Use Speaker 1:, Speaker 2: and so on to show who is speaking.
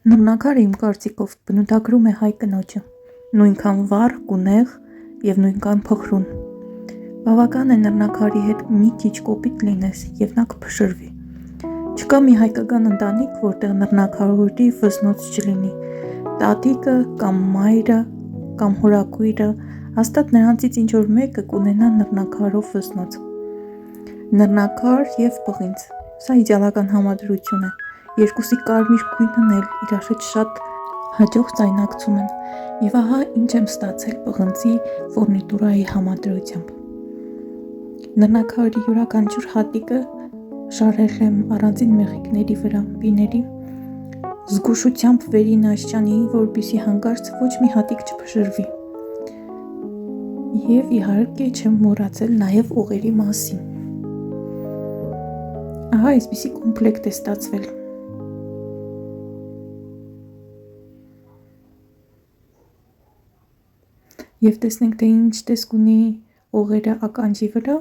Speaker 1: Նռնակարը իմ կարծիքով բնութագրում է հայ կնոջը, նույնքան վառ, գունեղ և նույնքան փխրուն։ Բավական է նռնակարի հետ մի քիչ կոպիտ լինես և նա կփշրվի։ Չկա մի հայկական ընտանիք, որտեղ նռնակարի վզնոց չլինի, տատիկը կամ մայրը կամ հորաքույրը, հաստատ նրանցից ինչ-որ մեկը կունենա նռնակարով վզնոց։ Նռնակար և պղինձ, սա իդեալական համադրություն է, երկուսի կարմիր գույնն էլ իրար հետ շատ հաջող ձայնակցում են, և ահա ինչ եմ ստացել պղնձի ֆորնիտուրայի համադրությամբ։ Նռնակարի յուրաքանչյուր հատիկը շարել եմ առանձին մեղիկների վրա, բիների, զգուշությամբ վերին աշճանի, որպեսզի հանկարծ ոչ մի հատիկ չփշրվի։ Եվ իհարկե չեմ մոռացել նաև ուղերի մասին։ Ահա այսպիսի կոմպլեկտ է ստացվել։ Եվ տեսնենք, թե ինչ տեսք ունի ուղերը ականջի վրա։